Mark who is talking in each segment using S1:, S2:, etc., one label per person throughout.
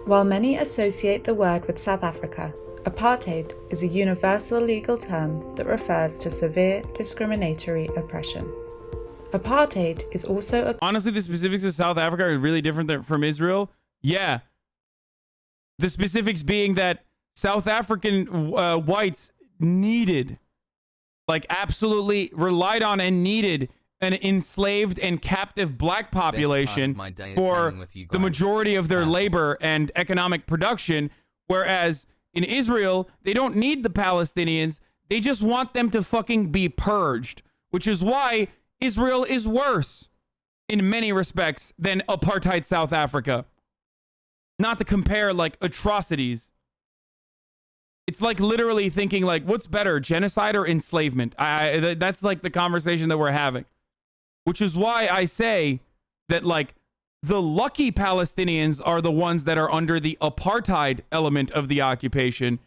S1: While many associate the word with South Africa, apartheid is a universal legal term that refers to severe discriminatory oppression. Apartheid is also a...
S2: Honestly, the specifics of South Africa are really different from Israel. Yeah. The specifics being that South African whites needed, like absolutely relied on and needed an enslaved and captive black population for the majority of their labor and economic production, whereas in Israel, they don't need the Palestinians. They just want them to fucking be purged, which is why Israel is worse in many respects than apartheid South Africa. Not to compare like atrocities. It's like literally thinking like, what's better, genocide or enslavement? That's like the conversation that we're having. Which is why I say that like the lucky Palestinians are the ones that are under the apartheid element of the occupation.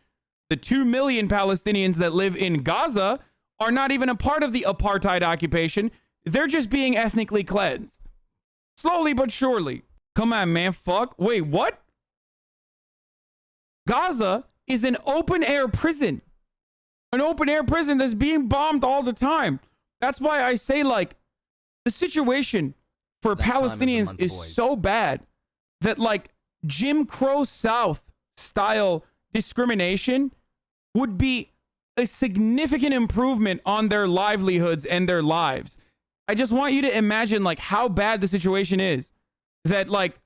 S2: The 2 million Palestinians that live in Gaza are not even a part of the apartheid occupation. They're just being ethnically cleansed. Slowly but surely. Come on, man. Fuck. Wait, what? Gaza is an open air prison. An open air prison that's being bombed all the time. That's why I say like the situation for Palestinians is so bad that like Jim Crow South style discrimination would be a significant improvement on their livelihoods and their lives. I just want you to imagine like how bad the situation is, that like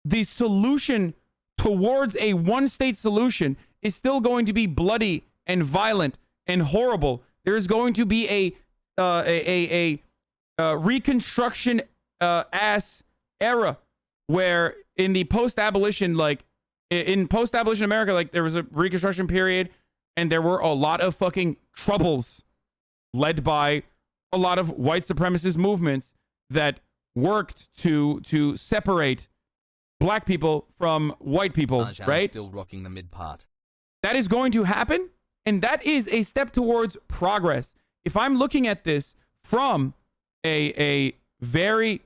S2: the solution towards a one-state solution is still going to be bloody and violent and horrible. There is going to be a reconstruction ass era where in the post-abolition, like in post-abolition America, like there was a reconstruction period and there were a lot of fucking troubles led by a lot of white supremacist movements that worked to separate black people from white people, right?
S3: Still rocking the mid part.
S2: That is going to happen, and that is a step towards progress. If I'm looking at this from a very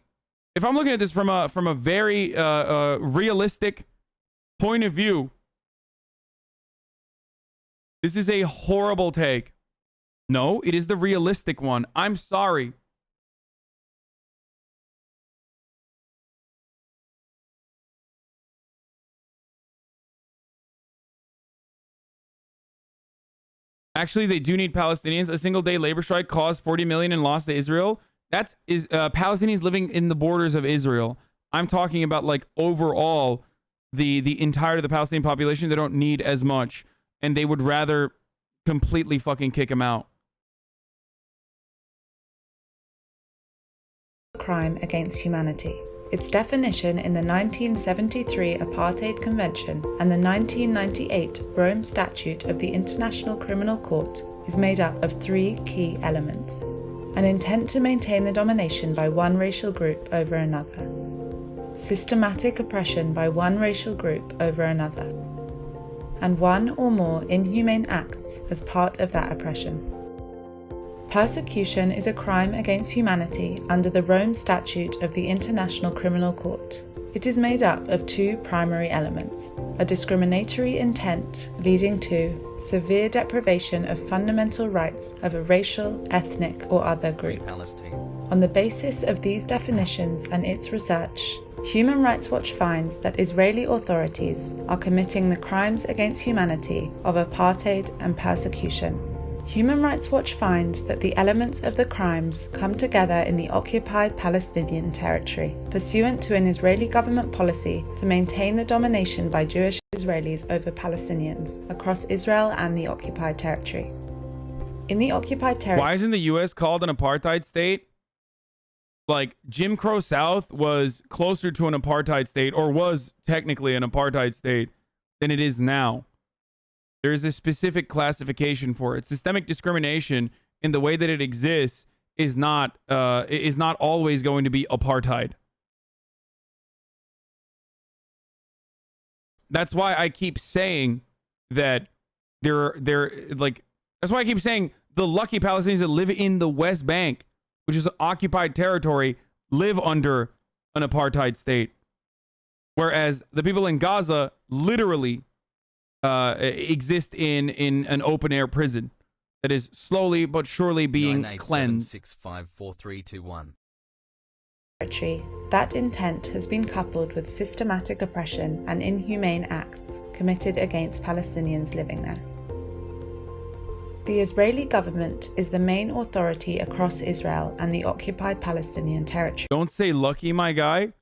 S2: realistic point of view, this is a horrible take. No, it is the realistic one. I'm sorry. Actually, they do need Palestinians. A single day labor strike caused 40 million in loss to Israel. That's Palestinians living in the borders of Israel. I'm talking about like overall the entirety of the Palestinian population. They don't need as much, and they would rather completely fucking kick them out.
S1: Crime against humanity. Its definition in the 1973 Apartheid Convention and the 1998 Rome Statute of the International Criminal Court is made up of 3 key elements: an intent to maintain the domination by one racial group over another, systematic oppression by one racial group over another, and one or more inhumane acts as part of that oppression. Persecution is a crime against humanity under the Rome Statute of the International Criminal Court. It is made up of 2 primary elements: a discriminatory intent leading to severe deprivation of fundamental rights of a racial, ethnic, or other group. On the basis of these definitions and its research, Human Rights Watch finds that Israeli authorities are committing the crimes against humanity of apartheid and persecution. Human Rights Watch finds that the elements of the crimes come together in the occupied Palestinian territory, pursuant to an Israeli government policy to maintain the domination by Jewish Israelis over Palestinians across Israel and the occupied territory. In the occupied territory...
S2: Why isn't the U.S. called an apartheid state? Like, Jim Crow South was closer to an apartheid state, or was technically an apartheid state, than it is now. There is a specific classification for it. Systemic discrimination in the way that it exists is not always going to be apartheid. That's why I keep saying that that's why I keep saying the lucky Palestinians that live in the West Bank, which is occupied territory, live under an apartheid state. whereas the people in Gaza literally exist in an open air prison that is slowly but surely being cleansed.
S1: That intent has been coupled with systematic oppression and inhumane acts committed against Palestinians living there. The Israeli government is the main authority across Israel and the occupied Palestinian territory.
S2: Don't say lucky, my guy.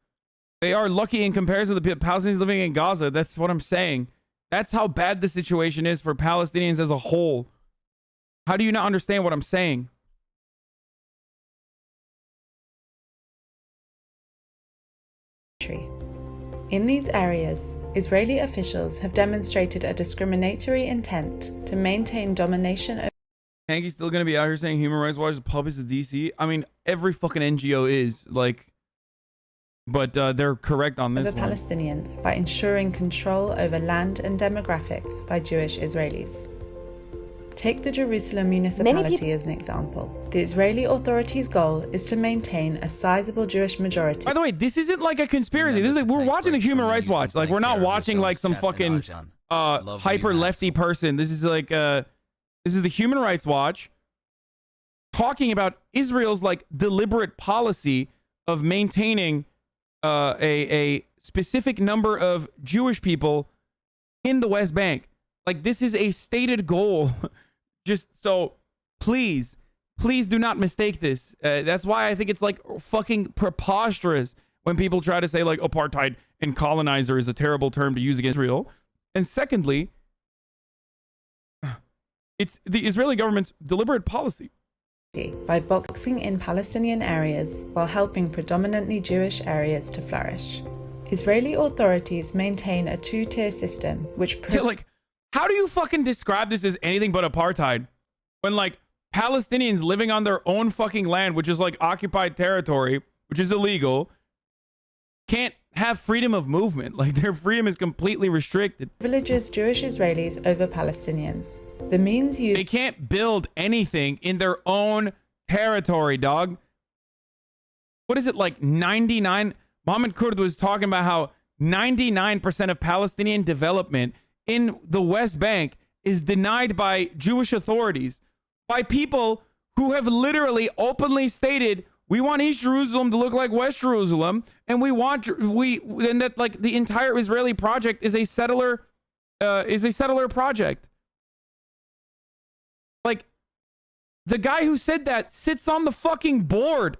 S2: They are lucky in comparison to the Palestinians living in Gaza. That's what I'm saying. That's how bad the situation is for Palestinians as a whole. How do you not understand what I'm saying?
S1: In these areas, Israeli officials have demonstrated a discriminatory intent to maintain domination over...
S2: Hankey's still going to be out here saying Human Rights Watch is puppies of DC? I mean, every fucking NGO is, like... But they're correct on this
S1: over
S2: one.
S1: Palestinians by ensuring control over land and demographics by Jewish Israelis. Take the Jerusalem municipality as an example. The Israeli authorities' goal is to maintain a sizable Jewish majority.
S2: By the way, this isn't like a conspiracy. This is like, we're watching the Human Rights Watch. Like, we're not watching like some fucking hyper lefty person. This is like this is the Human Rights Watch talking about Israel's like deliberate policy of maintaining a specific number of Jewish people in the West Bank. Like, this is a stated goal. Just so, please do not mistake this. That's why I think it's like fucking preposterous when people try to say like apartheid and colonizer is a terrible term to use against Israel. And secondly, it's the Israeli government's deliberate policy.
S1: By boxing in Palestinian areas while helping predominantly Jewish areas to flourish. Israeli authorities maintain a two-tier system which...
S2: like, how do you fucking describe this as anything but apartheid when like Palestinians living on their own fucking land, which is like occupied territory, which is illegal, can't have freedom of movement? Like, their freedom is completely restricted.
S1: Privileges Jewish Israelis over Palestinians. The means used...
S2: They can't build anything in their own territory, dog. What is it, like 99? Mohammed Kurd was talking about how 99% of Palestinian development in the West Bank is denied by Jewish authorities, by people who have literally openly stated, we want East Jerusalem to look like West Jerusalem, and and that like the entire Israeli project is a settler project. Like, the guy who said that sits on the fucking board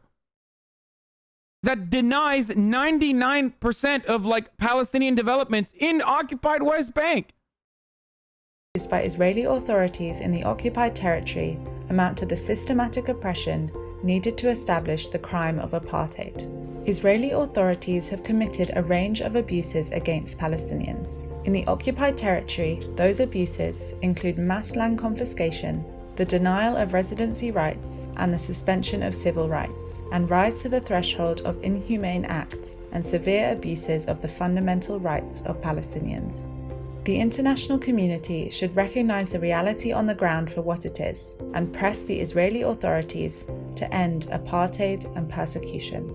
S2: that denies 99% of like Palestinian developments in occupied West Bank.
S1: Used by Israeli authorities in the occupied territory amount to the systematic oppression needed to establish the crime of apartheid. Israeli authorities have committed a range of abuses against Palestinians. In the occupied territory, those abuses include mass land confiscation, the denial of residency rights, and the suspension of civil rights, and rise to the threshold of inhumane acts and severe abuses of the fundamental rights of Palestinians. The international community should recognize the reality on the ground for what it is and press the Israeli authorities to end apartheid and persecution.